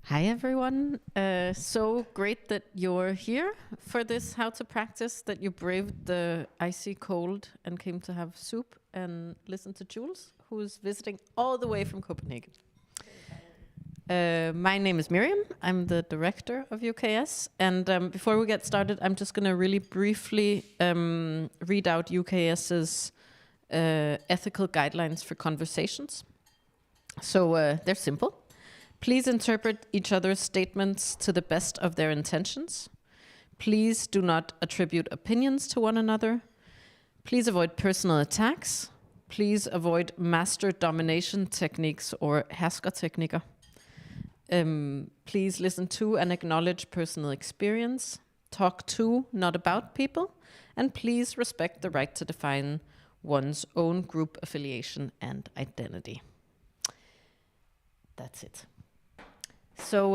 Hi everyone, so great that you're here for this How to Practice, that you braved the icy cold and came to have soup and listen to Jules, who's visiting all the way from Copenhagen. My name is Miriam, I'm the director of UKS, and before we get started, I'm just going to really briefly read out UKS's ethical guidelines for conversations. So they're simple. Please interpret each other's statements to the best of their intentions. Please do not attribute opinions to one another. Please avoid personal attacks. Please avoid master domination techniques or herskerteknikker. Please listen to and acknowledge personal experience. Talk to, not about people. And please respect the right to define one's own group affiliation and identity. That's it. So,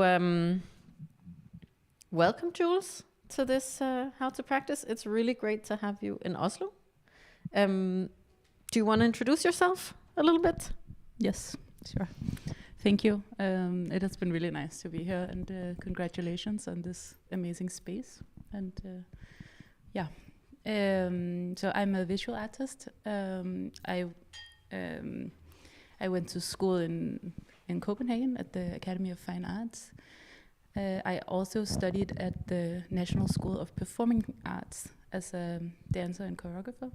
welcome, Jules, to this How to Practice. It's really great to have you in Oslo. Do you want to introduce yourself a little bit? Yes, sure. Thank you. It has been really nice to be here, and congratulations on this amazing space. And so I'm a visual artist. I went to school in Copenhagen at the Academy of Fine Arts. I also studied at the National School of Performing Arts as a dancer and choreographer.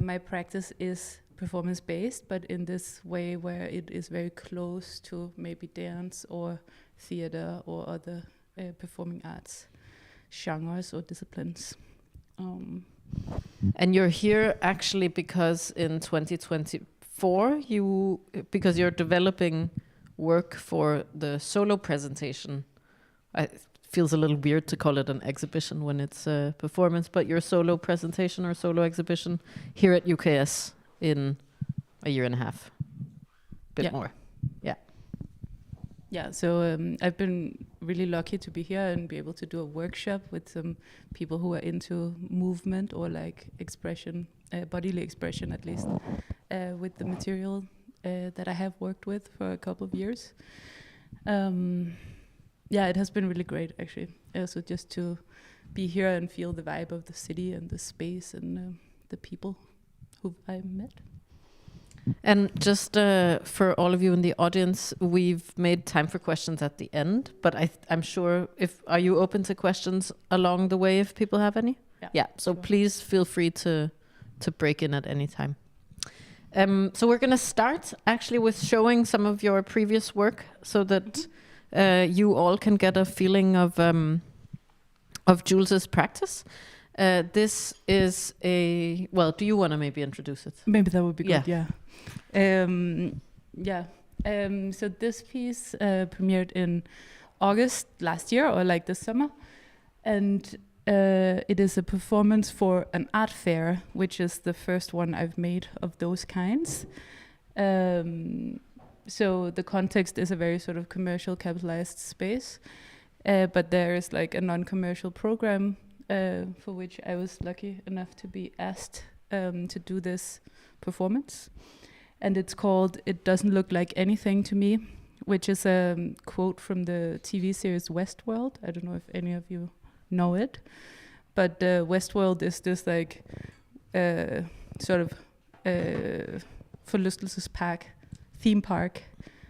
My practice is performance-based, but in this way where it is very close to maybe dance or theater or other performing arts genres or disciplines. And you're here actually because in 2024 because you're developing work for the solo presentation. It feels a little weird to call it an exhibition when it's a performance, but your solo presentation or solo exhibition here at UKS in a year and a half, bit more. Yeah, so I've been really lucky to be here and be able to do a workshop with some people who are into movement or like expression, bodily expression at least, with the material that I have worked with for a couple of years. It has been really great actually. Also just to be here and feel the vibe of the city and the space and the people who I met. And just for all of you in the audience, we've made time for questions at the end, but I'm sure are you open to questions along the way if people have any? Yeah. So sure. Please feel free to break in at any time. So we're going to start actually with showing some of your previous work so that you all can get a feeling of Jules's practice. This is do you want to maybe introduce it? Maybe that would be good, yeah. So this piece premiered in August last year, or like this summer. And it is a performance for an art fair, which is the first one I've made of those kinds. So the context is a very sort of commercial capitalized space, but there is like a non-commercial program for which I was lucky enough to be asked to do this performance. And it's called "It Doesn't Look Like Anything to Me," which is a quote from the TV series Westworld. I don't know if any of you know it, but Westworld is this like sort of forlystelsespark, theme park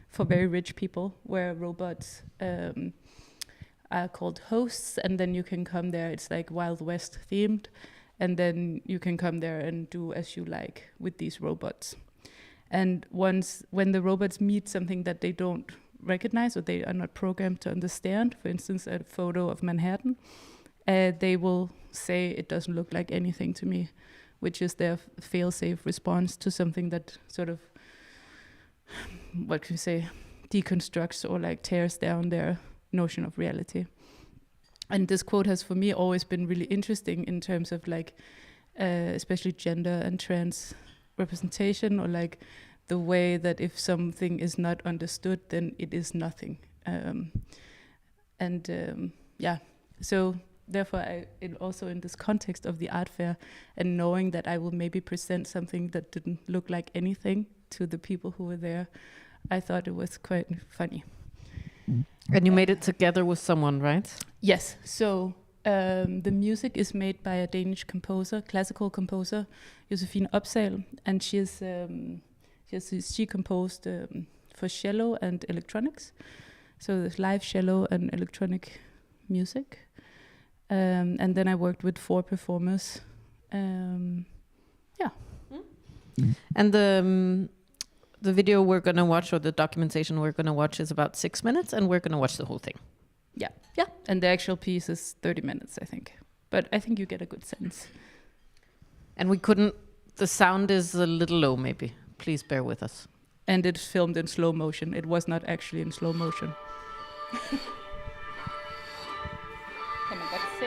for very rich people, where robots are called hosts, and then you can come there. It's like Wild West themed, and then you can come there and do as you like with these robots. And when the robots meet something that they don't recognize or they are not programmed to understand, for instance, a photo of Manhattan, they will say it doesn't look like anything to me, which is their fail-safe response to something that sort of, what can you say, deconstructs or like tears down their notion of reality. And this quote has for me always been really interesting in terms of like, especially gender and trans representation, or like the way that if something is not understood, then it is nothing. So therefore, also in this context of the art fair, and knowing that I will maybe present something that didn't look like anything to the people who were there, I thought it was quite funny. And you made it together with someone, right? Yes. So the music is made by a Danish composer, classical composer, Josephine Opsahl, and she composed for cello and electronics. So there's live cello and electronic music. And then I worked with 4 performers. And the video we're going to watch, or the documentation we're going to watch, is about 6 minutes, and we're going to watch the whole thing. Yeah. And the actual piece is 30 minutes, I think. But I think you get a good sense. And the sound is a little low, maybe. Please bear with us. And it's filmed in slow motion. It was not actually in slow motion. Kan man godt se.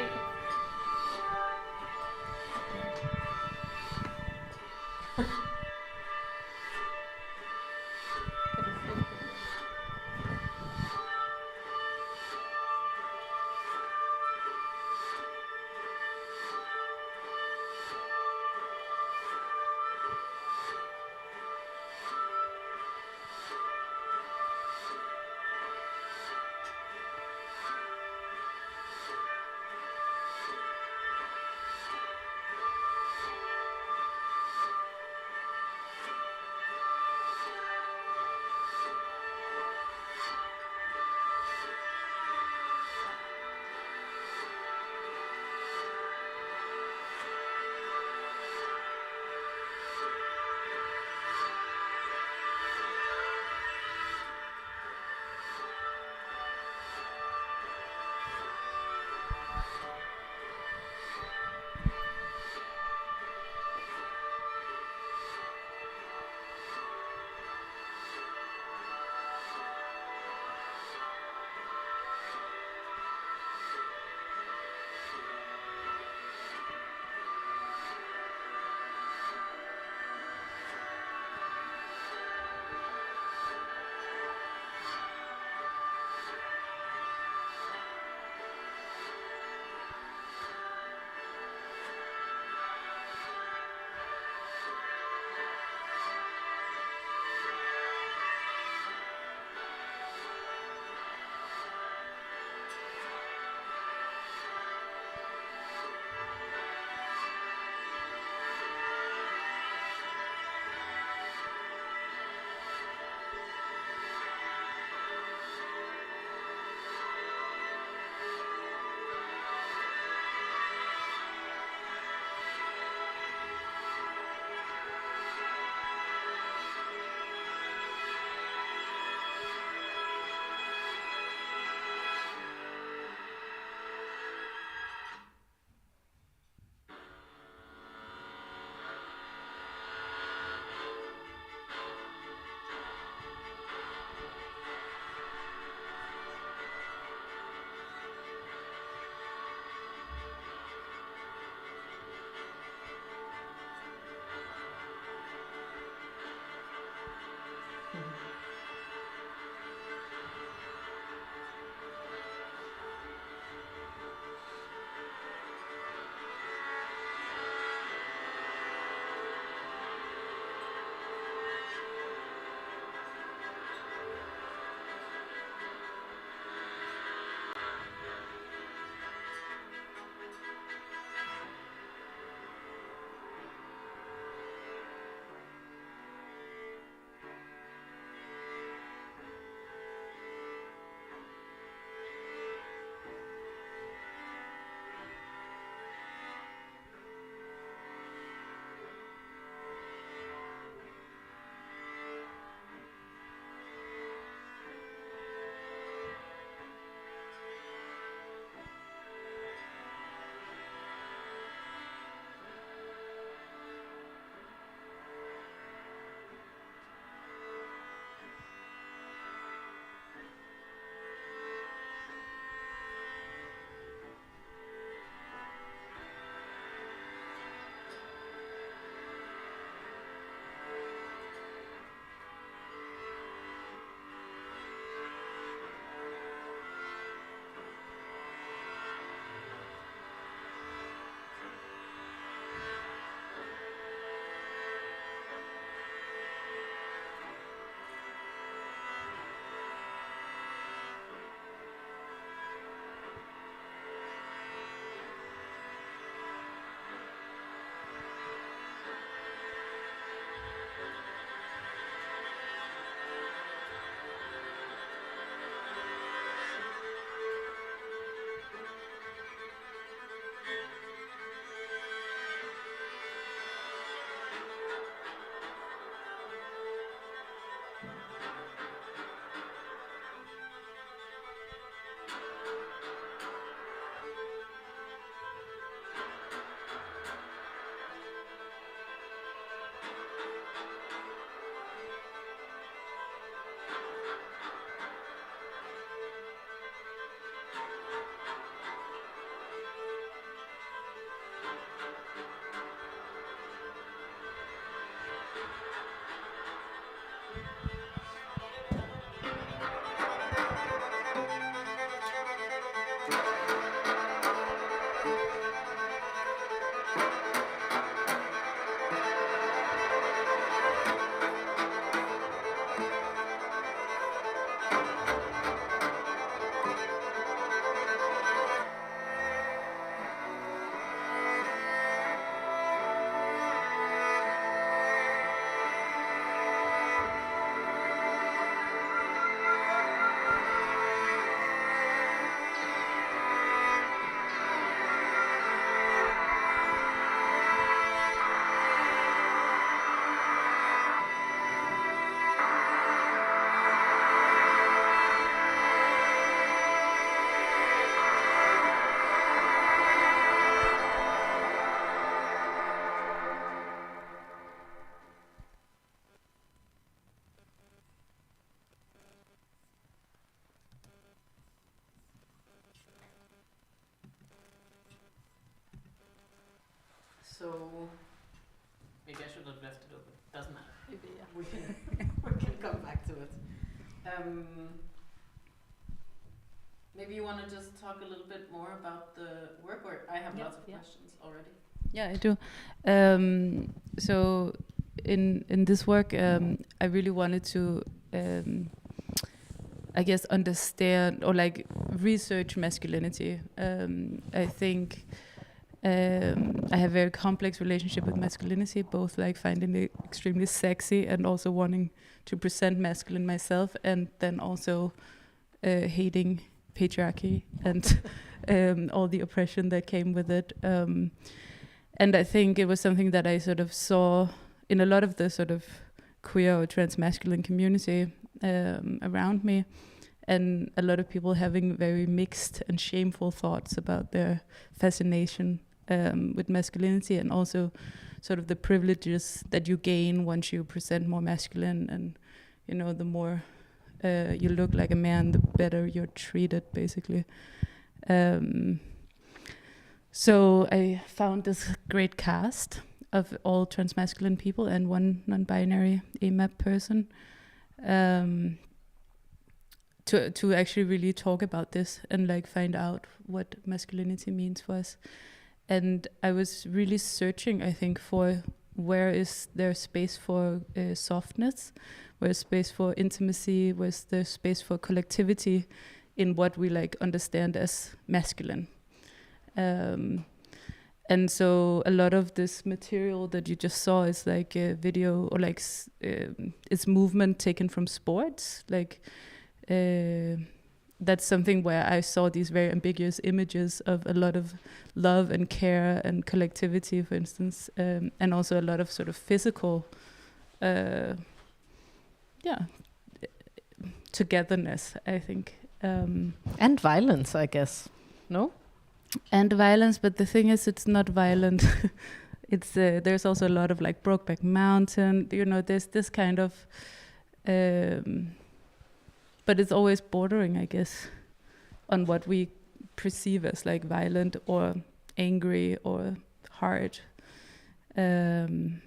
So maybe I should have left it open. Doesn't matter. Maybe, yeah. We can come back to it. Maybe you want to just talk a little bit more about the work, or I have lots of questions already. Yeah, I do. So in this work, I really wanted to, I guess, understand or like research masculinity. I think I have a very complex relationship with masculinity, both like finding it extremely sexy and also wanting to present masculine myself, and then also hating patriarchy and all the oppression that came with it. And I think it was something that I sort of saw in a lot of the sort of queer or transmasculine community around me, and a lot of people having very mixed and shameful thoughts about their fascination with masculinity, and also sort of the privileges that you gain once you present more masculine, and you know, the more you look like a man, the better you're treated, basically. So I found this great cast of all transmasculine people and one non-binary AMAP person to actually really talk about this and like find out what masculinity means for us. And I was really searching, I think, for where is there space for softness, where's space for intimacy, where's there space for collectivity in what we like understand as masculine. And so a lot of this material that you just saw is like a video, or like it's movement taken from sports. Like that's something where I saw these very ambiguous images of a lot of love and care and collectivity, for instance, and also a lot of sort of physical, togetherness, I think. And violence, I guess. No? And violence, but the thing is, it's not violent. It's there's also a lot of like Brokeback Mountain. You know, there's this kind of, but it's always bordering, I guess, on what we perceive as like violent or angry or hard. And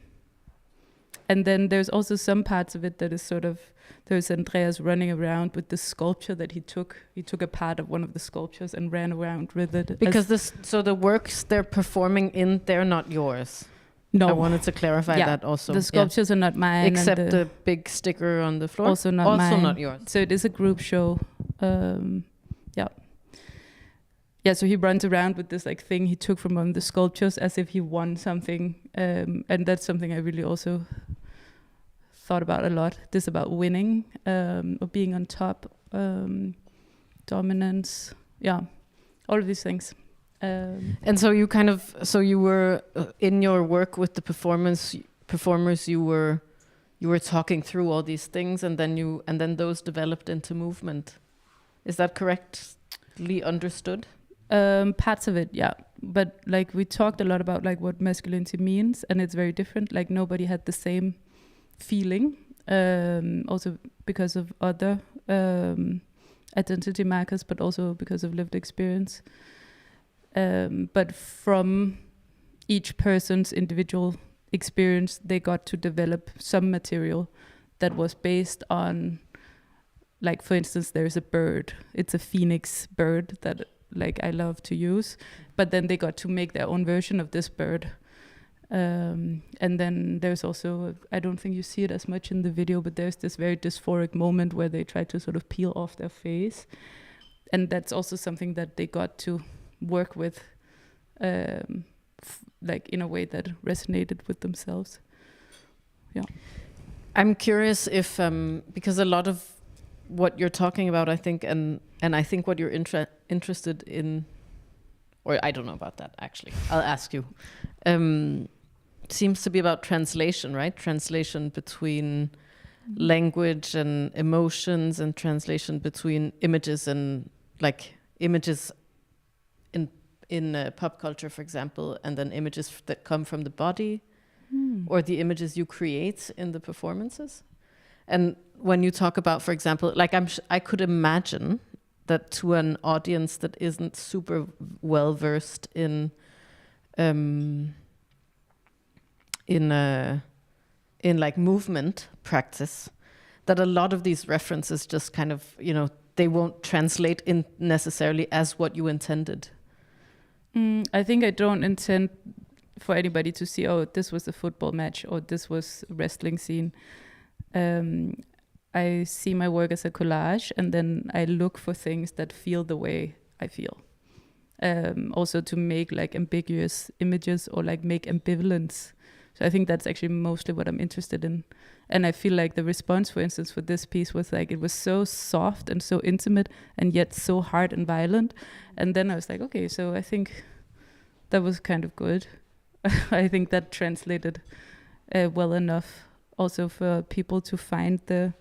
then there's also some parts of it that is sort of, there's Andreas running around with the sculpture that he took. He took a part of one of the sculptures and ran around with it. Because so the works they're performing in, they're not yours. No. I wanted to clarify that also. The sculptures are not mine. Except the big sticker on the floor. Also not mine. Also not yours. So it is a group show. Yeah, so he runs around with this like thing he took from one of the sculptures as if he won something. And that's something I really also thought about a lot. This about winning, or being on top, dominance, all of these things. And so you you were in your work with the performers, you were talking through all these things, and then those developed into movement. Is that correctly understood? Parts of it, yeah. But like we talked a lot about like what masculinity means, and it's very different. Like nobody had the same feeling, also because of other identity markers, but also because of lived experience. But from each person's individual experience, they got to develop some material that was based on, like, for instance, there's a bird. It's a phoenix bird that, like, I love to use. But then they got to make their own version of this bird. And then there's also, I don't think you see it as much in the video, but there's this very dysphoric moment where they try to sort of peel off their face. And that's also something that they got to work with, like in a way that resonated with themselves. Yeah. I'm curious if, because a lot of what you're talking about, I think, and I think what you're interested in, or I don't know about that actually, I'll ask you, seems to be about translation, right? Translation between language and emotions, and translation between images and like images in pop culture, for example, and then images that come from the body, or the images you create in the performances. And when you talk about, for example, like I could imagine that to an audience that isn't super well versed in in like movement practice, that a lot of these references just kind of, you know, they won't translate in necessarily as what you intended. I think I don't intend for anybody to see, oh, this was a football match or this was a wrestling scene. I see my work as a collage, and then I look for things that feel the way I feel. Also to make like ambiguous images or like make ambivalence. So I think that's actually mostly what I'm interested in. And I feel like the response, for instance, for this piece was like, it was so soft and so intimate and yet so hard and violent. And then I was like, okay, so I think that was kind of good. I think that translated well enough also for people to find the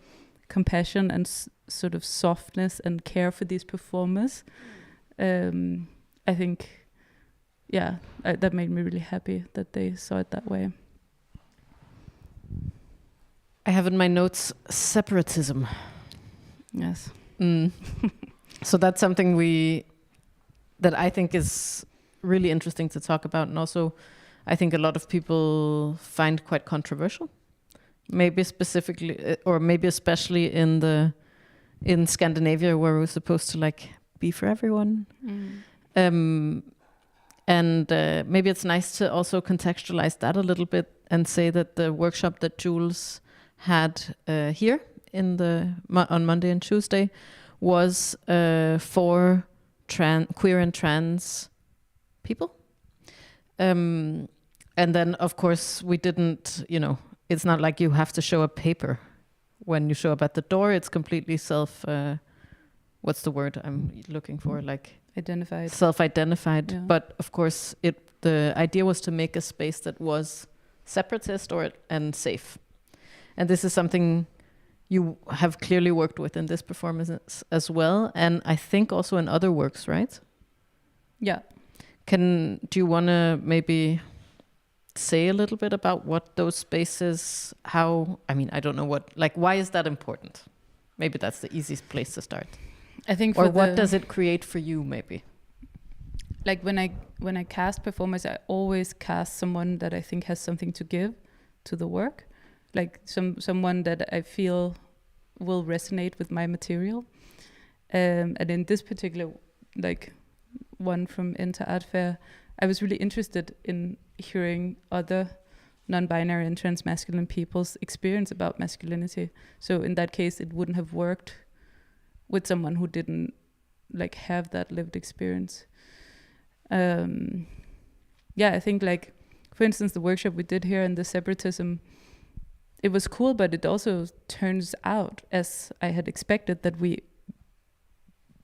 compassion and sort of softness and care for these performers. I think, yeah, that made me really happy that they saw it that way. I have in my notes separatism. Yes. So that's something that I think is really interesting to talk about, and also I think a lot of people find quite controversial. Maybe specifically, or maybe especially in Scandinavia, where we're supposed to like be for everyone. And maybe it's nice to also contextualize that a little bit and say that the workshop that Jules had here on Monday and Tuesday was for queer and trans people. And then, of course, we didn't, you know, it's not like you have to show a paper when you show up at the door. It's completely what's the word I'm looking for? Like identified. Self-identified. Yeah. But of course, the idea was to make a space that was separatist and safe. And this is something you have clearly worked with in this performance as well. And I think also in other works, right? Yeah. Do you want to maybe say a little bit about what those spaces, I don't know why is that important? Maybe that's the easiest place to start. I think or what does it create for you, maybe? Like when I cast performers, I always cast someone that I think has something to give to the work, like someone that I feel will resonate with my material. And in this particular, like one from Enter Art Fair, I was really interested in hearing other non-binary and trans-masculine people's experience about masculinity. So in that case, it wouldn't have worked with someone who didn't like have that lived experience. I think like, for instance, the workshop we did here in the separatism, it was cool, but it also turns out, as I had expected, that we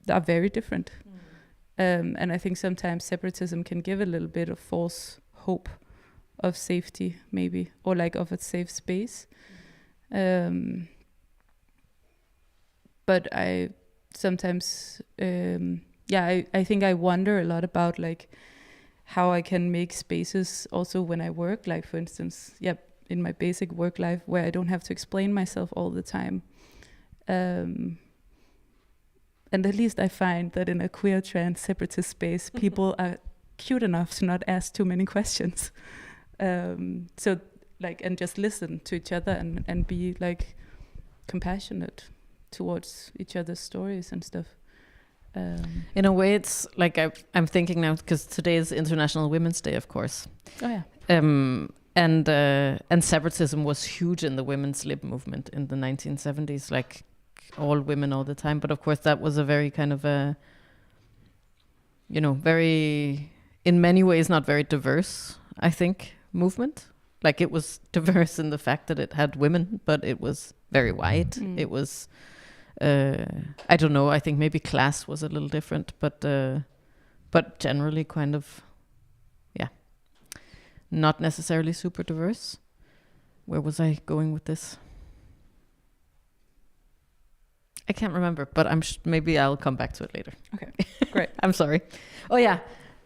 are very different. And I think sometimes separatism can give a little bit of false hope of safety, maybe, or like of a safe space. But I sometimes, I think I wonder a lot about like how I can make spaces also when I work, like for instance, in my basic work life where I don't have to explain myself all the time. And at least I find that in a queer trans separatist space, people are cute enough to not ask too many questions. So like, and just listen to each other and be like compassionate towards each other's stories and stuff. In a way, it's like I'm thinking now, because today is International Women's Day, of course. Oh yeah. And separatism was huge in the women's lib movement in the 1970s, like all women all the time. But of course, that was a very kind of very, in many ways, not very diverse, I think, movement. Like it was diverse in the fact that it had women, but it was very white. It was, I don't know, I think maybe class was a little different, but generally kind of, not necessarily super diverse. Where was I going with this? I can't remember, but maybe I'll come back to it later. Okay, great. I'm sorry. Oh yeah,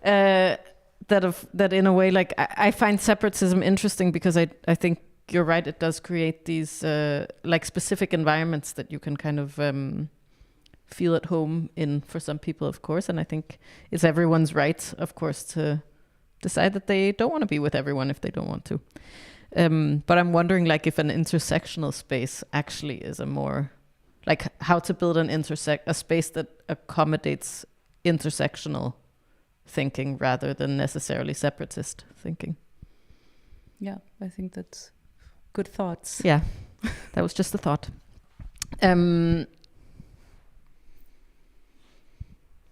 that in a way, like I find separatism interesting because I think you're right. It does create these like specific environments that you can kind of feel at home in for some people, of course. And I think it's everyone's right, of course, to decide that they don't want to be with everyone if they don't want to. But I'm wondering, like, if an intersectional space actually is a more, like, how to build a space that accommodates intersectional thinking rather than necessarily separatist thinking. Yeah, I think that's good thoughts. Yeah, that was just a thought.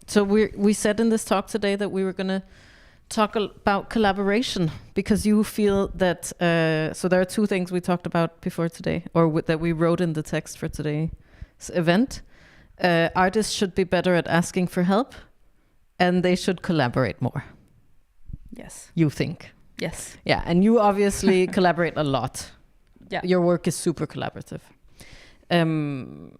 So we said in this talk today that we were going to talk about collaboration, because you feel that, so there are two things we talked about before today, or that we wrote in the text for today's event. Artists should be better at asking for help, and they should collaborate more. Yes. You think? Yes. Yeah, and you obviously collaborate a lot. Yeah. Your work is super collaborative. Can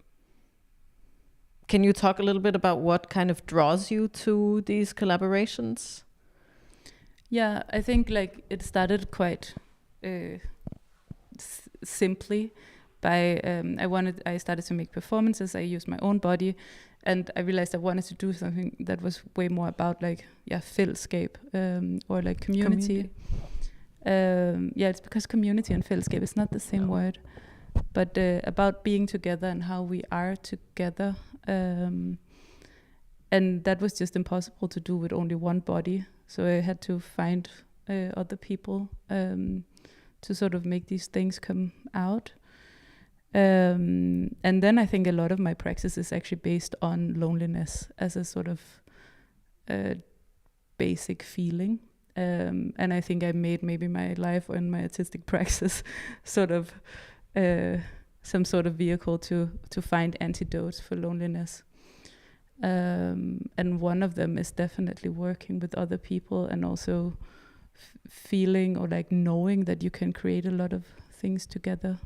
you talk a little bit about what kind of draws you to these collaborations? Yeah, I think like it started quite simply by I started to make performances. I used my own body, and I realized I wanted to do something that was way more about like fællesskab or like community. It's because community and fællesskab is not the same word, but about being together and how we are together. And that was just impossible to do with only one body. So I had to find other people to sort of make these things come out. And then I think a lot of my practice is actually based on loneliness as a sort of basic feeling. And I think I made maybe my life and my artistic praxis sort of some sort of vehicle to find antidotes for loneliness. And one of them is definitely working with other people and also feeling or like knowing that you can create a lot of things together.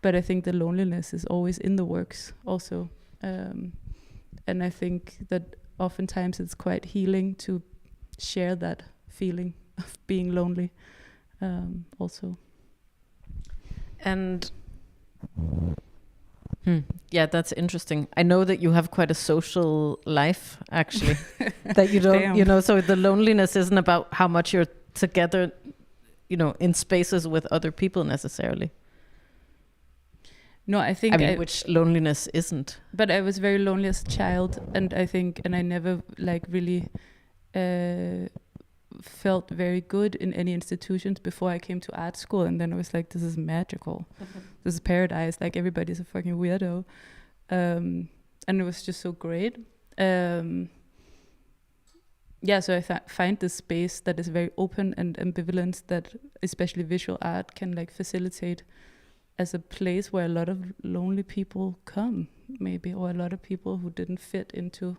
But I think the loneliness is always in the works also. And I think that oftentimes it's quite healing to share that feeling of being lonely also. And yeah, that's interesting. I know that you have quite a social life, actually. That you don't, so the loneliness isn't about how much you're together, in spaces with other people necessarily. No, I think which loneliness isn't. But I was very lonely as a child, and I never like really felt very good in any institutions before I came to art school, and then I was like, this is magical. This is paradise, like everybody's a fucking weirdo. And it was just so great. So I find this space that is very open and ambivalent, that especially visual art can like facilitate as a place where a lot of lonely people come, maybe, or a lot of people who didn't fit into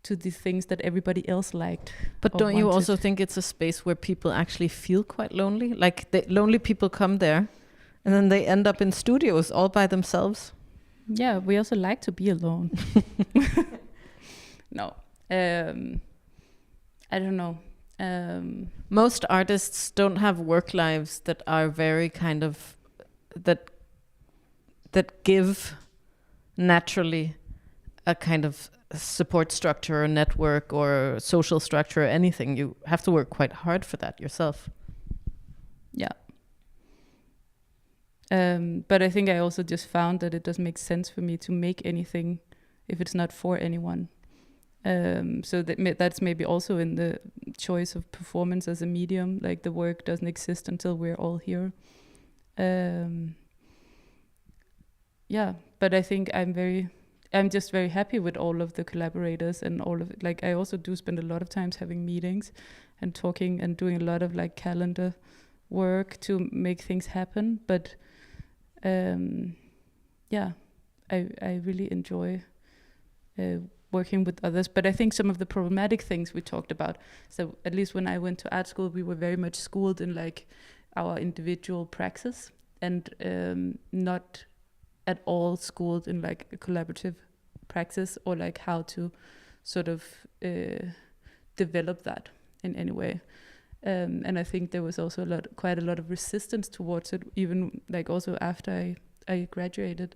the things that everybody else liked. But don't you also think it's a space where people actually feel quite lonely? Like the lonely people come there and then they end up in studios all by themselves. Yeah, we also like to be alone. No. I don't know. Most artists don't have work lives that are very kind of that give naturally a kind of support structure or network or social structure or anything. You have to work quite hard for that yourself. Yeah. But I think I also just found that it doesn't make sense for me to make anything if it's not for anyone. So that's maybe also in the choice of performance as a medium. Like the work doesn't exist until we're all here. But I think I'm just very happy with all of the collaborators and all of it. Like I also do spend a lot of times having meetings and talking and doing a lot of like calendar work to make things happen. But I really enjoy working with others. But I think some of the problematic things we talked about, so at least when I went to art school, we were very much schooled in like our individual praxis and not at all schooled in like a collaborative practice or like how to sort of develop that in any way. And I think there was also quite a lot of resistance towards it, even like also after I graduated.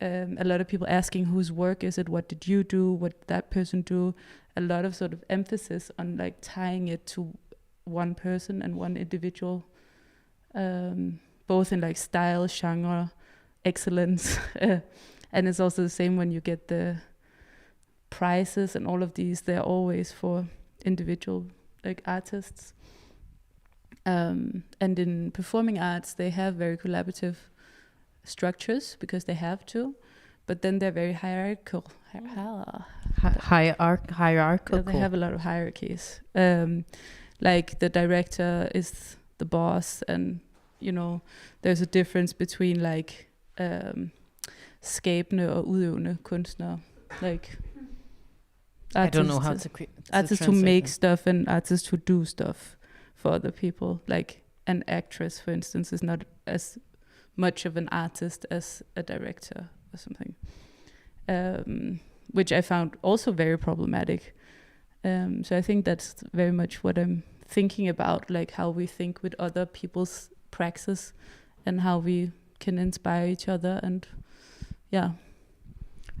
A lot of people asking whose work is it, what did you do, what did that person do, a lot of sort of emphasis on like tying it to one person and one individual, both in like style, genre, excellence. And it's also the same when you get the prizes and all of these, they're always for individual like artists. And in performing arts, they have very collaborative structures because they have to, but then they're very hierarchical. Hierarchical. They have a lot of hierarchies. Like the director is the boss, and you know, there's a difference between like skabende og udøvende kunstnere, like I don't know how to artists who make stuff and artists who do stuff for other people. Like an actress, for instance, is not as much of an artist as a director or something, which I found also very problematic. So I think that's very much what I'm thinking about, like how we think with other people's praxis and how we can inspire each other. And yeah,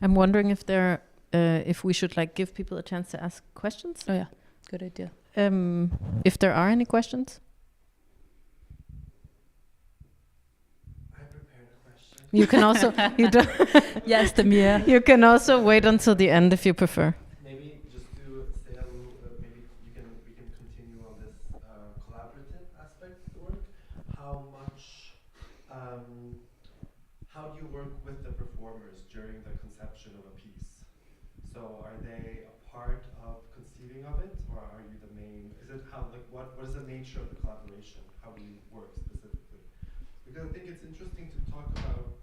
I'm wondering if we should like give people a chance to ask questions. Oh yeah, good idea. If there are any questions. I prepared a question. You can also Yes, Demir. You can also wait until the end if you prefer. Maybe just to say a little. Maybe we can continue on this collaborative aspect of the work. How do you work with the performers during the conception of a piece? So are they a part of conceiving of it, or are you the main? Is it how like what is the nature of the collaboration? How do you work specifically? Because I think it's interesting to talk about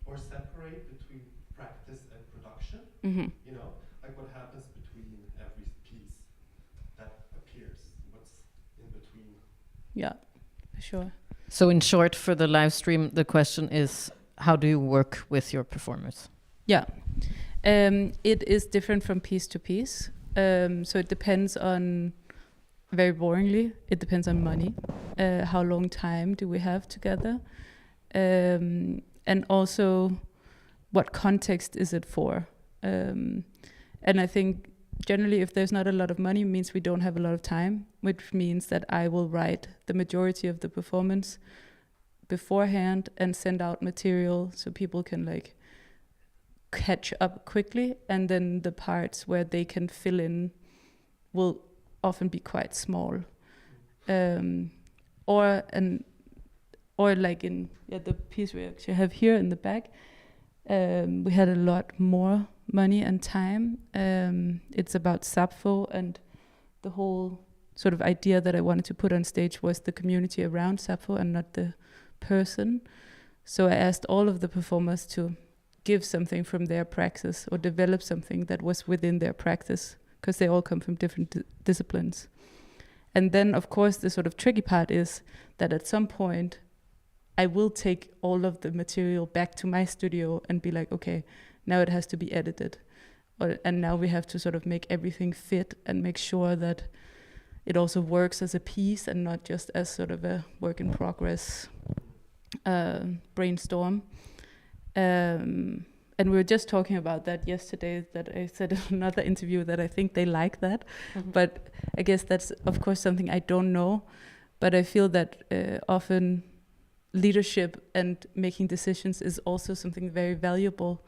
or separate between practice and production. Mm-hmm. You know, like what happens between every piece that appears, what's in between. Yeah, for sure. So in short, for the live stream, the question is, how do you work with your performers? Yeah, it is different from piece to piece. So it depends on, very boringly, it depends on money. How long time do we have together? And also, what context is it for? And I think generally if there's not a lot of money, it means we don't have a lot of time, which means that I will write the majority of the performance beforehand and send out material so people can like catch up quickly, and then the parts where they can fill in will often be quite small. Or like in the piece we actually have here in the back, we had a lot more money and time. It's about Sappho, and the whole sort of idea that I wanted to put on stage was the community around Sappho and not the person. So I asked all of the performers to give something from their praxis or develop something that was within their practice, because they all come from different disciplines. And then, of course, the sort of tricky part is that at some point I will take all of the material back to my studio and be like, okay, now it has to be edited. And now we have to sort of make everything fit and make sure that it also works as a piece and not just as sort of a work in progress brainstorm. And we were just talking about that yesterday, that I said in another interview that I think they like that. Mm-hmm. But I guess that's, of course, something I don't know. But I feel that often leadership and making decisions is also something very valuable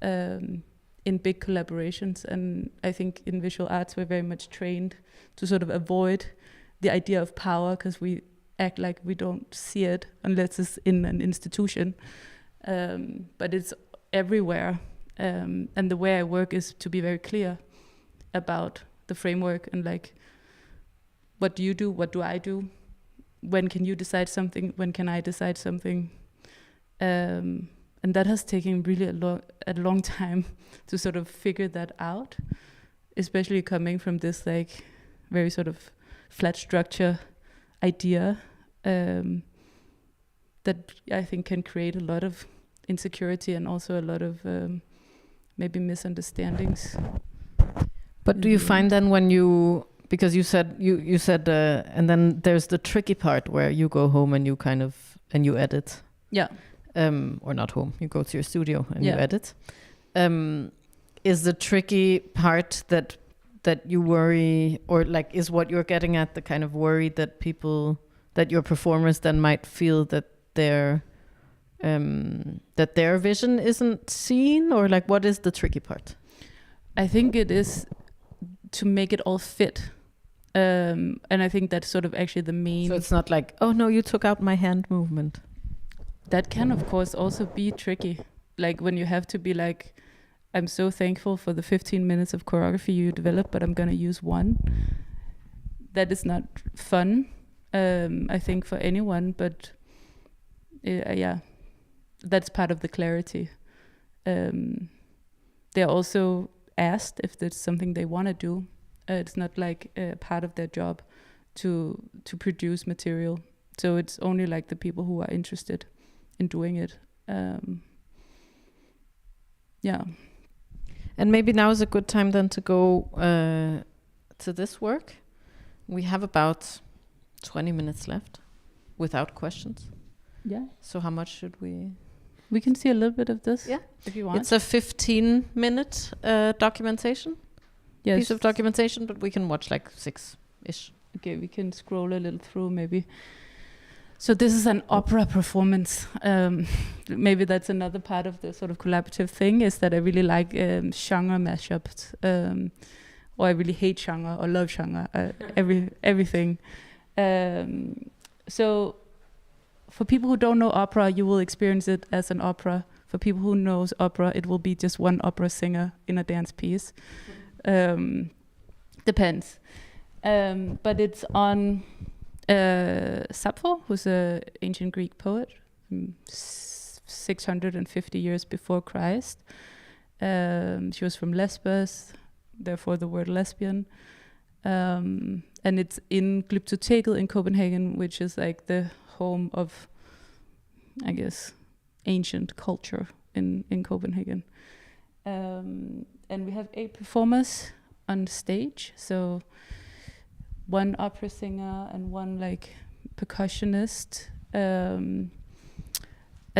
in big collaborations. And I think in visual arts, we're very much trained to sort of avoid the idea of power, because we act like we don't see it unless it's in an institution. But it's everywhere. And the way I work is to be very clear about the framework and like, what do you do? What do I do? When can you decide something? When can I decide something? And that has taken really a long time to sort of figure that out, especially coming from this like very sort of flat structure idea that I think can create a lot of insecurity and also a lot of maybe misunderstandings. But do you find then when you, because you said you said and then there's the tricky part where you go home and you kind of and you edit. Yeah. Or not home, you go to your studio and you edit. Is the tricky part that that you worry, or like is what you're getting at the kind of worry that people, that your performers then might feel that their vision isn't seen, or like what is the tricky part? I think it is to make it all fit. And I think that's sort of actually the main... So it's not like, oh no, you took out my hand movement. That can of course also be tricky. Like when you have to be like, I'm so thankful for the 15 minutes of choreography you developed, but I'm gonna use one. That is not fun, I think, for anyone, but yeah, that's part of the clarity. They're also asked if there's something they want to do. It's not like part of their job to produce material. So it's only like the people who are interested in doing it. Yeah. And maybe now is a good time then to go to this work. We have about 20 minutes left without questions. Yeah. So how much should we? We can see a little bit of this. Yeah, if you want. It's a 15-minute documentation, Yes. piece of documentation, but we can watch like 6-ish. Okay, we can scroll a little through maybe. So this is an opera performance. Maybe that's another part of the sort of collaborative thing, is that I really like genre mashups, or I really hate genre or love genre, everything. So for people who don't know opera, you will experience it as an opera. For people who knows opera, it will be just one opera singer in a dance piece. Depends. But it's on Sappho, who's an ancient Greek poet, 650 years before Christ. She was from Lesbos, therefore the word lesbian. And it's in Glyptoteket in Copenhagen, which is like the home of, I guess, ancient culture in Copenhagen. And we have 8 performers on stage. So one opera singer and one like percussionist, a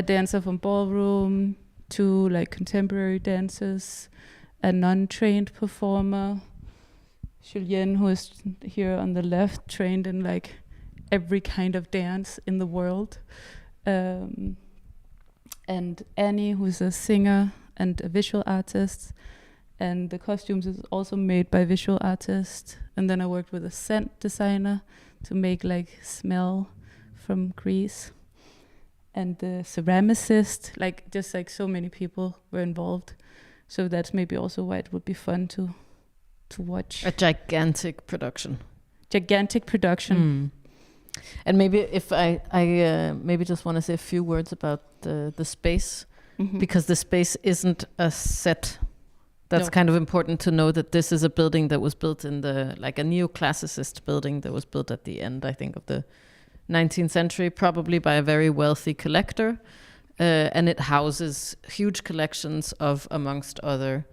dancer from ballroom, 2 like contemporary dancers, a non-trained performer, Julien, who is here on the left, trained in like every kind of dance in the world, and Annie, who's a singer and a visual artist. And the costumes is also made by visual artists. And then I worked with a scent designer to make like smell from Greece. And the ceramicist, like just like so many people were involved. So that's maybe also why it would be fun to watch. A gigantic production. Gigantic production. And maybe if I maybe just want to say a few words about the space, because the space isn't a set. That's kind of important to know, that this is a building that was built in the, like a neoclassicist building that was built at the end, I think, of the 19th century, probably by a very wealthy collector. And it houses huge collections of, amongst other,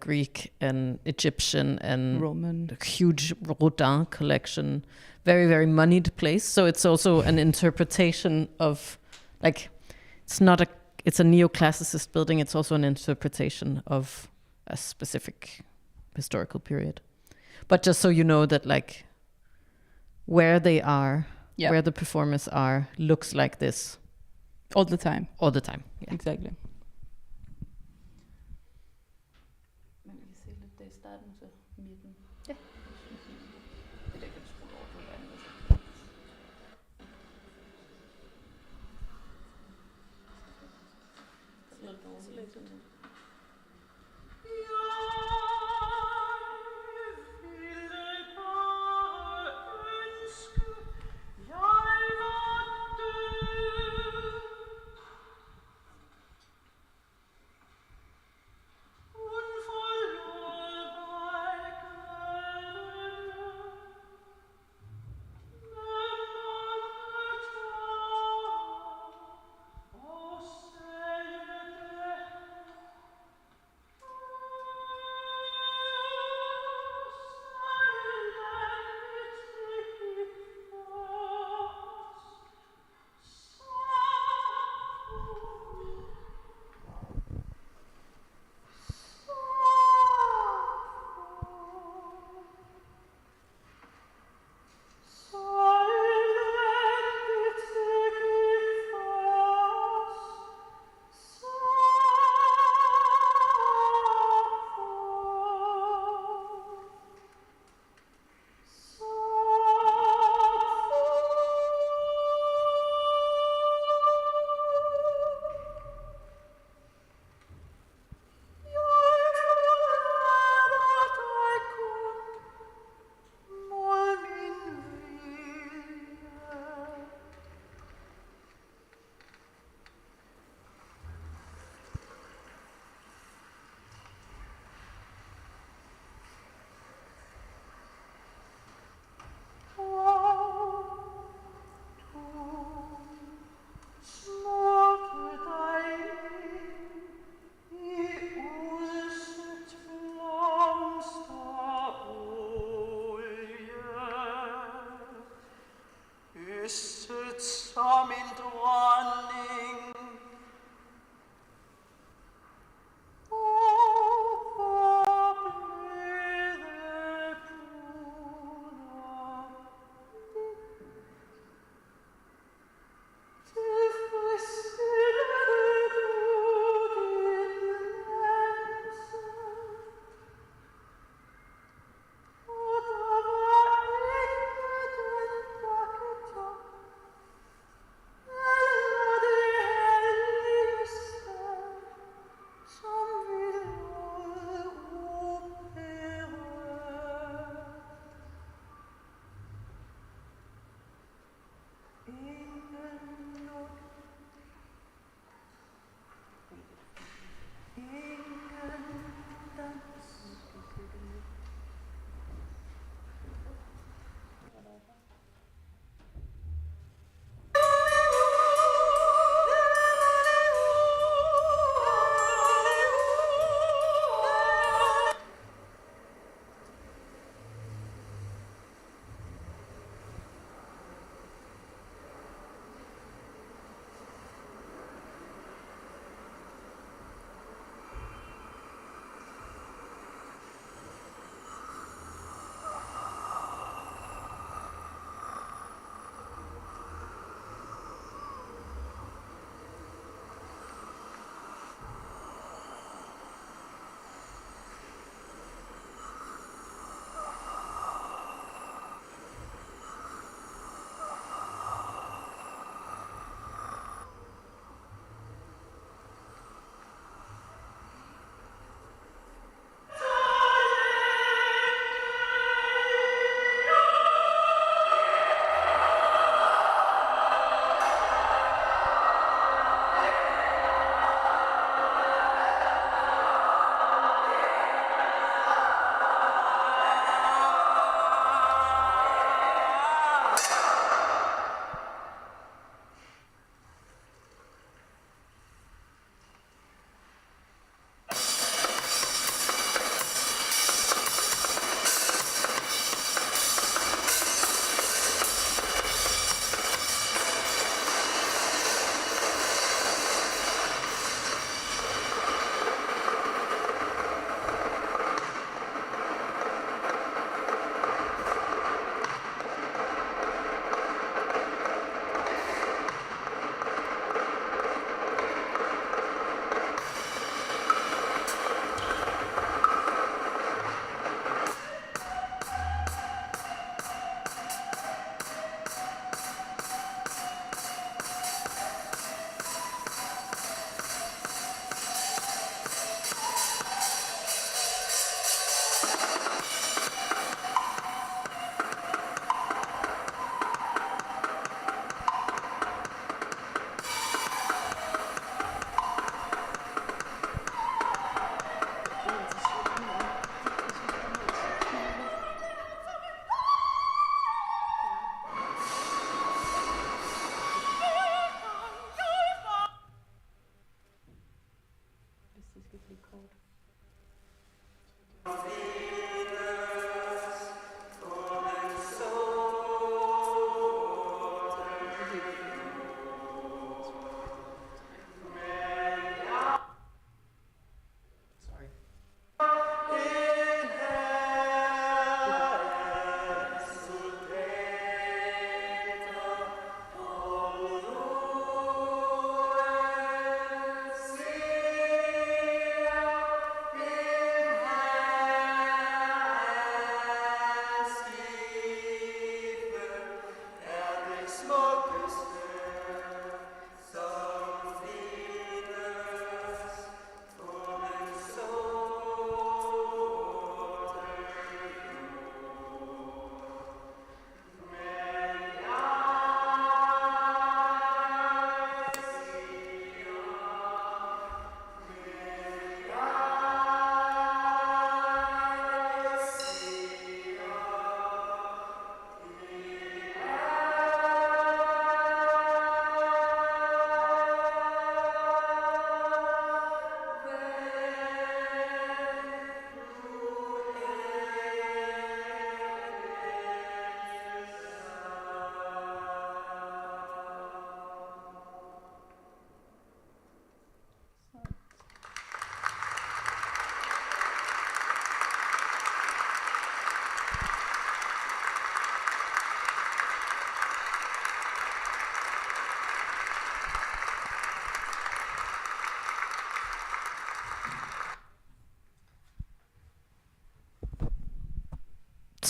Greek and Egyptian and Roman, huge Rodin collection. Very, very moneyed place. So it's also an interpretation of, like, it's a neoclassicist building. It's also an interpretation of a specific historical period. But just so you know that, like, where they are, where the performers are, looks like this. All the time. All the time. Yeah. Exactly.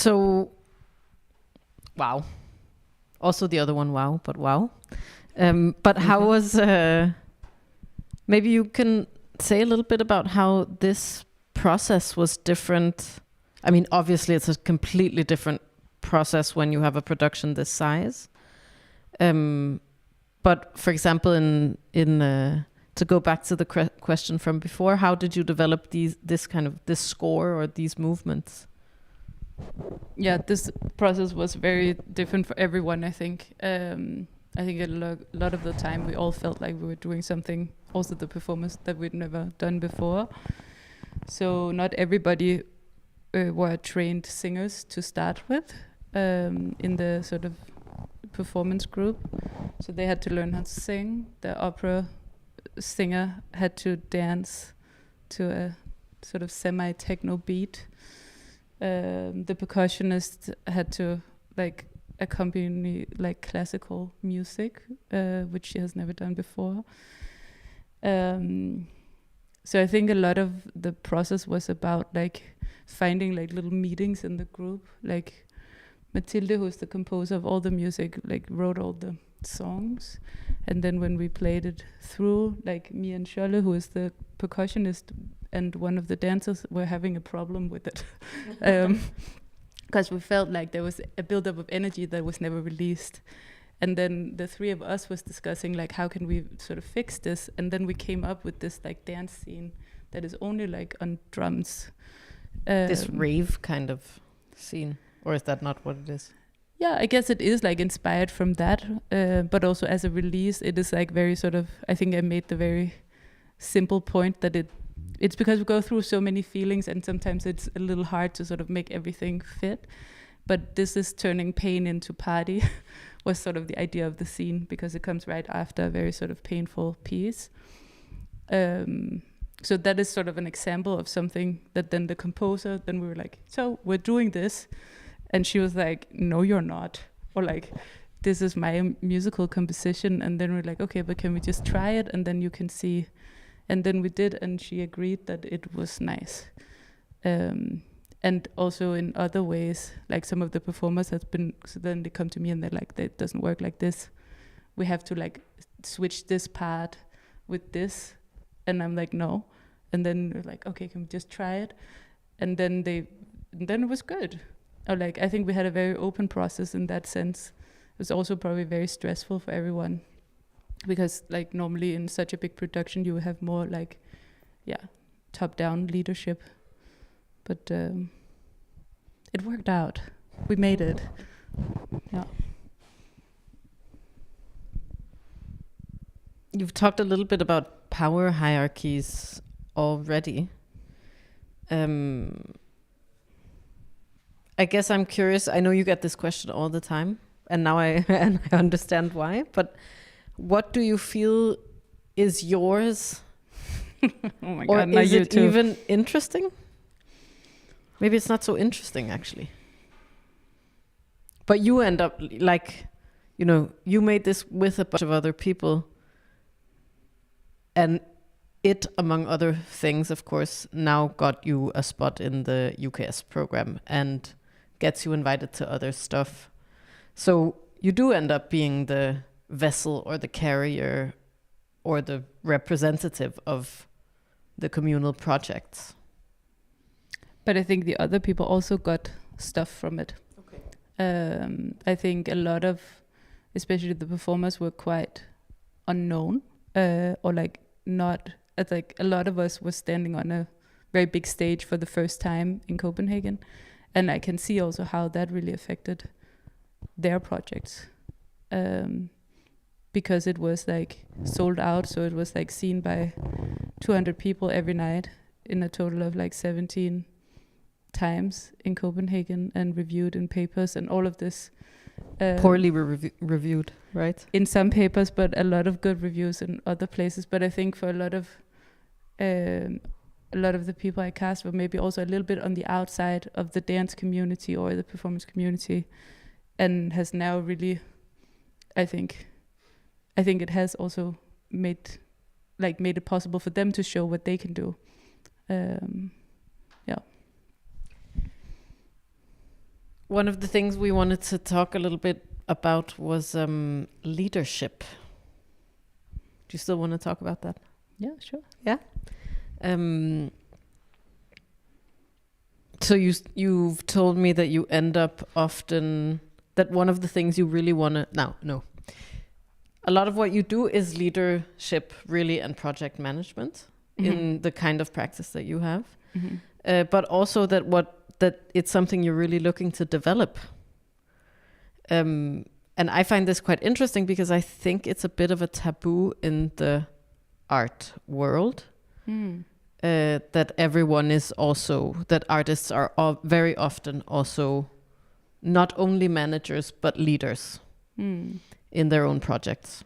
So, wow. Also the other one, wow, but wow. But how was, maybe you can say a little bit about how this process was different. I mean, obviously it's a completely different process when you have a production this size. But for example, to go back to the question from before, how did you develop this score or these movements? Yeah, this process was very different for everyone, I think. I think a lot of the time we all felt like we were doing something, also the performance, that we'd never done before. So not everybody were trained singers to start with in the sort of performance group. So they had to learn how to sing. The opera singer had to dance to a sort of semi-techno beat. The percussionist had to accompany classical music, which she has never done before. So I think a lot of the process was about finding little meetings in the group. Mathilde, who's the composer of all the music, wrote all the songs, and then when we played it through, me and Scholle, who is the percussionist and one of the dancers, were having a problem with it because we felt like there was a buildup of energy that was never released. And then the three of us was discussing how can we sort of fix this, and then we came up with this dance scene that is only on drums. This rave kind of scene, or is that not what it is? Yeah, I guess it is inspired from that, but also as a release, it is very sort of, I think I made the very simple point that it's because we go through so many feelings, and sometimes it's a little hard to sort of make everything fit. But this is turning pain into party was sort of the idea of the scene, because it comes right after a very sort of painful piece. So that is sort of an example of something that then the composer, then we were so we're doing this. And she was like, no, you're not. Or this is my musical composition. And then we're okay, but can we just try it? And then you can see. And then we did, and she agreed that it was nice. And also in other ways, some of the performers have been, so then they come to me and they're it doesn't work like this. We have to switch this part with this. And I'm no. And then we're okay, can we just try it? And then it was good. Or I think we had a very open process in that sense. It was also probably very stressful for everyone, because normally in such a big production you have more top-down leadership. But it worked out. We made it. Yeah. You've talked a little bit about power hierarchies already. I guess I'm curious. I know you get this question all the time, and now I understand why. But what do you feel is yours? Oh my Or God! Now is you it too. even interesting? Maybe it's not so interesting, actually. But you end up like, you made this with a bunch of other people. And it, among other things, of course, now got you a spot in the UKS program and gets you invited to other stuff. So you do end up being the vessel or the carrier or the representative of the communal projects. But I think the other people also got stuff from it. Okay. I think a lot of, especially the performers, were quite unknown, or like not. It's like a lot of us were standing on a very big stage for the first time in Copenhagen, and I can see also how that really affected their projects, because it was like sold out, so it was like seen by 200 people every night in a total of like 17 times in Copenhagen and reviewed in papers and all of this. Poorly reviewed, right? In some papers, but a lot of good reviews in other places. But I think for a lot of the people I cast were maybe also a little bit on the outside of the dance community or the performance community, and has now really, I think it has also made it possible for them to show what they can do. Yeah. One of the things we wanted to talk a little bit about was leadership. Do you still want to talk about that? Yeah, sure. Yeah. So you've told me that you end up often, that one of the things you really want to, no. A lot of what you do is leadership, really, and project management in the kind of practice that you have. Mm-hmm. But also that it's something you're really looking to develop. And I find this quite interesting because I think it's a bit of a taboo in the art world. That everyone is also, that artists are very often also not only managers but leaders in their own projects.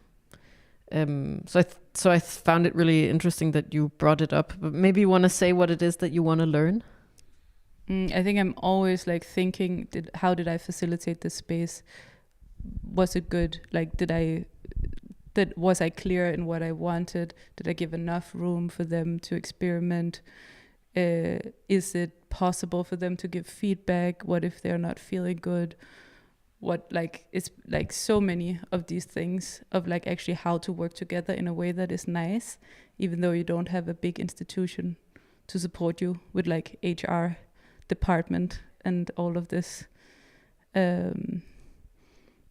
So I found it really interesting that you brought it up. But maybe you want to say what it is that you want to learn? I think I'm always like thinking, how did I facilitate this space? Was it good? Like, was I clear in what I wanted? Did I give enough room for them to experiment? Is it possible for them to give feedback? What if they're not feeling good? It's like so many of these things of like actually how to work together in a way that is nice, even though you don't have a big institution to support you with like HR department and all of this. And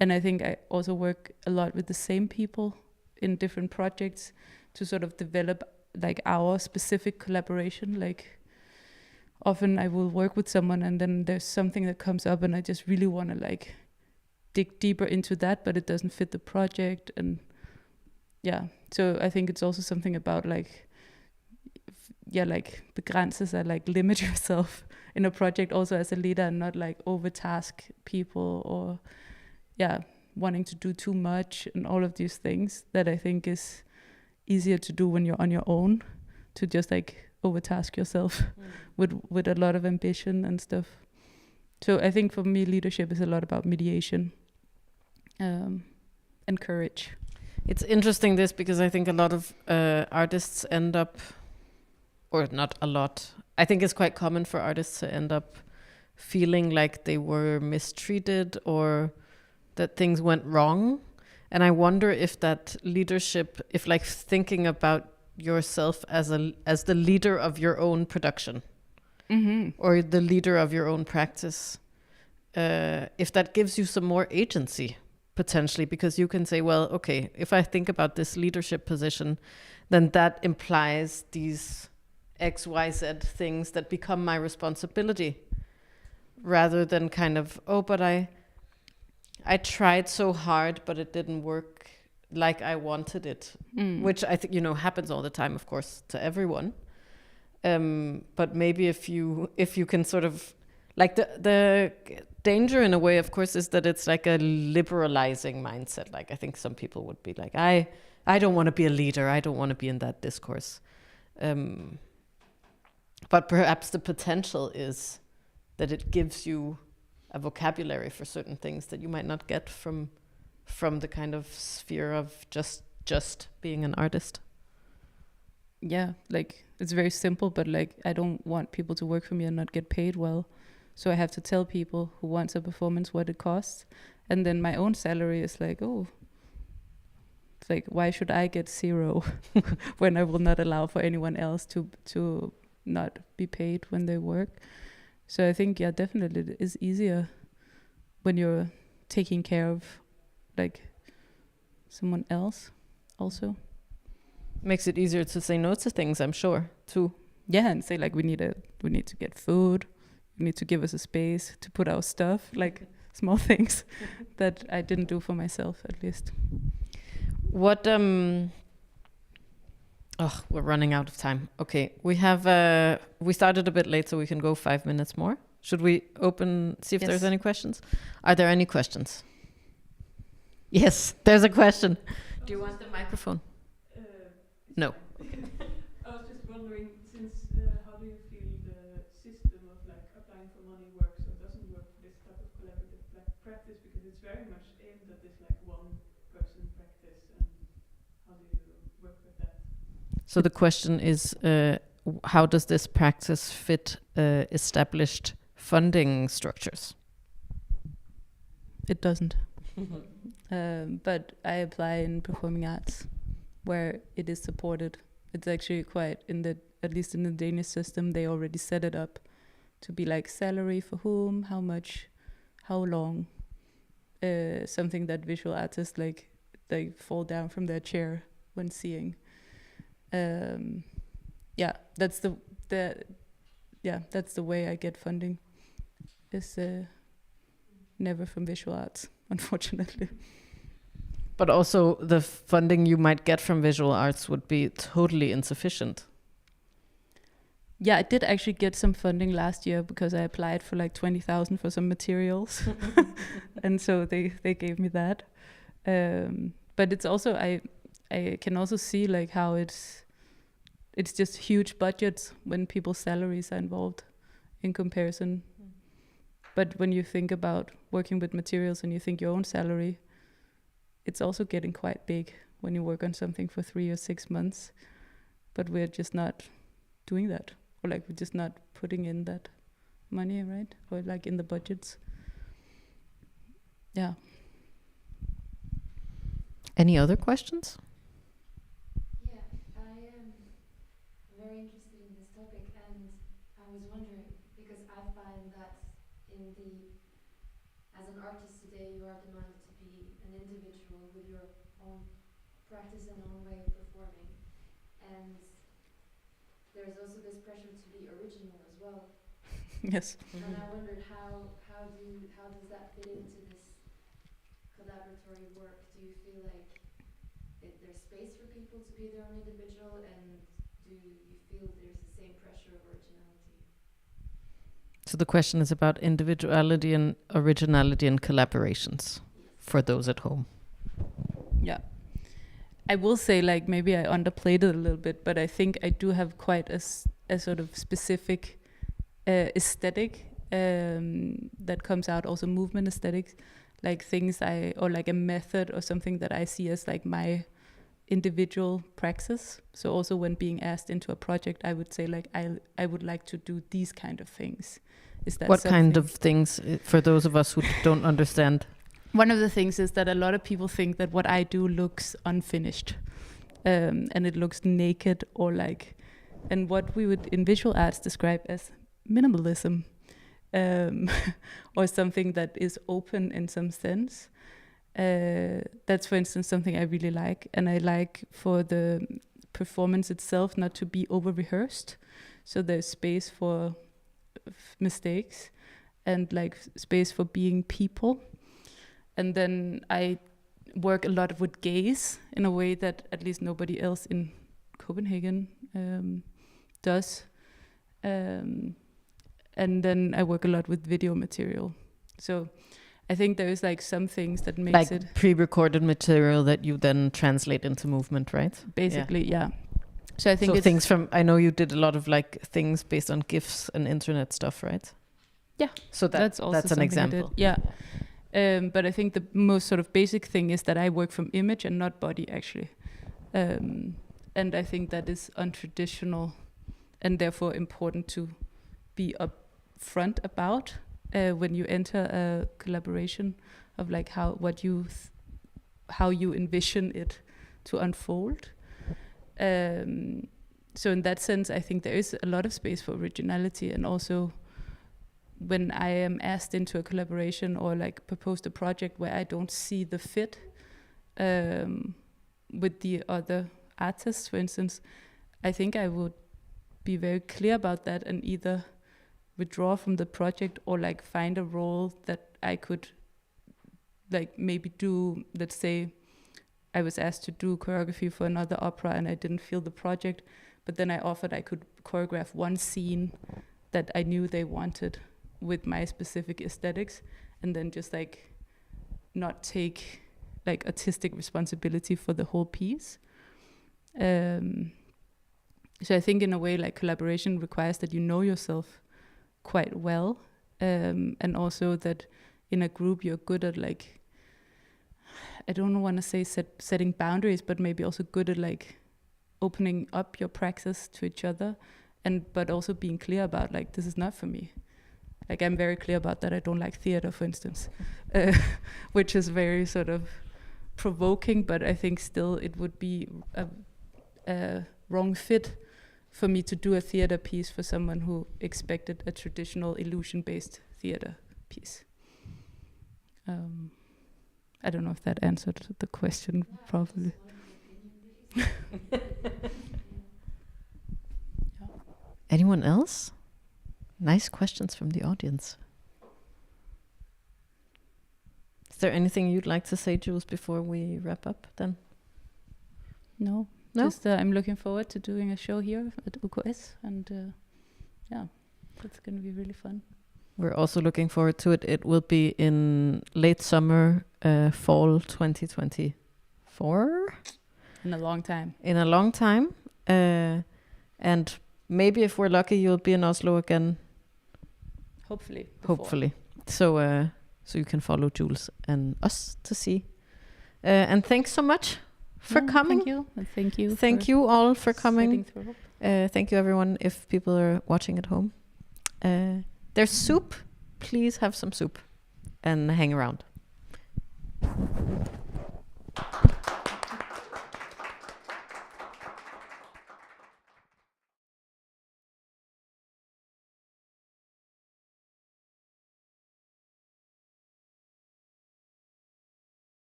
I think I also work a lot with the same people in different projects to sort of develop like our specific collaboration. Like often I will work with someone and then there's something that comes up and I just really want to like dig deeper into that, but it doesn't fit the project. And yeah, so I think it's also something about like, like begrænses, like limit yourself in a project also as a leader and not like overtask people or wanting to do too much and all of these things that I think is easier to do when you're on your own, to just like overtask yourself with a lot of ambition and stuff. So I think for me, leadership is a lot about mediation and courage. It's interesting this because I think a lot of artists end up, or not a lot, I think it's quite common for artists to end up feeling like they were mistreated or that things went wrong. And I wonder if that leadership, if like thinking about yourself as the leader of your own production or the leader of your own practice, if that gives you some more agency potentially, because you can say, well, okay, if I think about this leadership position, then that implies these X, Y, Z things that become my responsibility, rather than kind of, oh, but I tried so hard, but it didn't work like I wanted it, which I think, happens all the time, of course, to everyone. But maybe if you can sort of, like, the danger in a way, of course, is that it's like a liberalizing mindset. Like, I think some people would be like, I don't want to be a leader. I don't want to be in that discourse. But perhaps the potential is that it gives you a vocabulary for certain things that you might not get from the kind of sphere of just being an artist. Yeah, like, it's very simple, but like, I don't want people to work for me and not get paid well. So I have to tell people who wants a performance what it costs. And then my own salary is like, oh, it's like, why should I get 0 when I will not allow for anyone else to not be paid when they work? So I think, yeah, definitely it is easier when you're taking care of like someone else also. Makes it easier to say no to things, I'm sure, too. Yeah, and say like, we need to get food, you need to give us a space to put our stuff, like small things that I didn't do for myself, at least. What we're running out of time. Okay, we started a bit late, so we can go 5 minutes more. Should we see if there's any questions? Are there any questions? Yes, there's a question. Do you want the microphone? No. I was just wondering, since how do you feel the system of like applying for money works or doesn't work for this type of collaborative practice? Because it's very much aimed at this like one person practice, and how do you work with that? So the question is, how does this practice fit established funding structures? It doesn't. But I apply in performing arts, where it is supported. It's actually quite at least in the Danish system, they already set it up to be like salary for whom, how much, how long. Something that visual artists like they fall down from their chair when seeing. That's the way I get funding. Is never from visual arts, unfortunately. But also the funding you might get from visual arts would be totally insufficient. Yeah, I did actually get some funding last year because I applied for like 20,000 for some materials. And so they gave me that. But it's also, I can also see like how it's just huge budgets when people's salaries are involved in comparison. But when you think about working with materials and you think your own salary, it's also getting quite big when you work on something for 3 or 6 months. But we're just not doing that. Or like we're just not putting in that money, right? Or like in the budgets. Yeah. Any other questions? Yeah, I am very interested in this topic, and I was wondering, because I find that as an artist today, you are demanded to be an individual with your own practice and own way of performing, and there's also this pressure to be original as well. Yes. And I wondered how does that fit into this collaboratory work? Do you feel like there's space for people to be their own individual, and do you feel there's the same pressure of originality? So the question is about individuality and originality and collaborations for those at home. Yeah. I will say, like, maybe I underplayed it a little bit, but I think I do have quite a sort of specific aesthetic that comes out, also movement aesthetics, like or like a method or something that I see as like my individual praxis. So also when being asked into a project, I would say like, I would like to do these kind of things. Is that what kind of things, for those of us who don't understand? One of the things is that a lot of people think that what I do looks unfinished, and it looks naked or like, and what we would in visual arts describe as minimalism, or something that is open in some sense. That's, for instance, something I really like, and I like for the performance itself not to be over rehearsed. So there's space for mistakes and like space for being people. And then I work a lot with gaze in a way that at least nobody else in Copenhagen does. And then I work a lot with video material. So I think there is like some things that makes Like it pre-recorded material that you then translate into movement, right? basically, yeah. So I think So it's things from, I know you did a lot of like things based on GIFs and internet stuff, right? Yeah. So that's also that's an something I did. example. Yeah. But I think the most sort of basic thing is that I work from image and not body, actually. And I think that is untraditional and therefore important to be upfront about when you enter a collaboration of like how you envision it to unfold. So in that sense, I think there is a lot of space for originality, and also when I am asked into a collaboration or like proposed a project where I don't see the fit with the other artists, for instance, I think I would be very clear about that and either withdraw from the project or like find a role that I could like maybe do. Let's say I was asked to do choreography for another opera and I didn't feel the project, but then I offered I could choreograph one scene that I knew they wanted with my specific aesthetics, and then just like not take like artistic responsibility for the whole piece. So I think in a way like collaboration requires that you know yourself quite well, and also that in a group you're good at like, I don't want to say setting boundaries, but maybe also good at like opening up your praxis to each other, but also being clear about like, this is not for me. Like I'm very clear about that. I don't like theater, for instance, which is very sort of provoking, but I think still it would be a wrong fit for me to do a theater piece for someone who expected a traditional illusion-based theater piece. I don't know if that answered the question properly. Anyone else? Nice questions from the audience. Is there anything you'd like to say, Jules, before we wrap up then? No? Just I'm looking forward to doing a show here at UKS, and yeah, it's going to be really fun. We're also looking forward to it. It will be in late summer, fall 2024. In a long time. In a long time. And maybe if we're lucky, you'll be in Oslo again. Hopefully. Hopefully. So you can follow Jules and us to see. And thanks so much for coming. Thank you. And thank you. Thank you all for coming. Through. Thank you, everyone, if people are watching at home. There's soup. Please have some soup and hang around.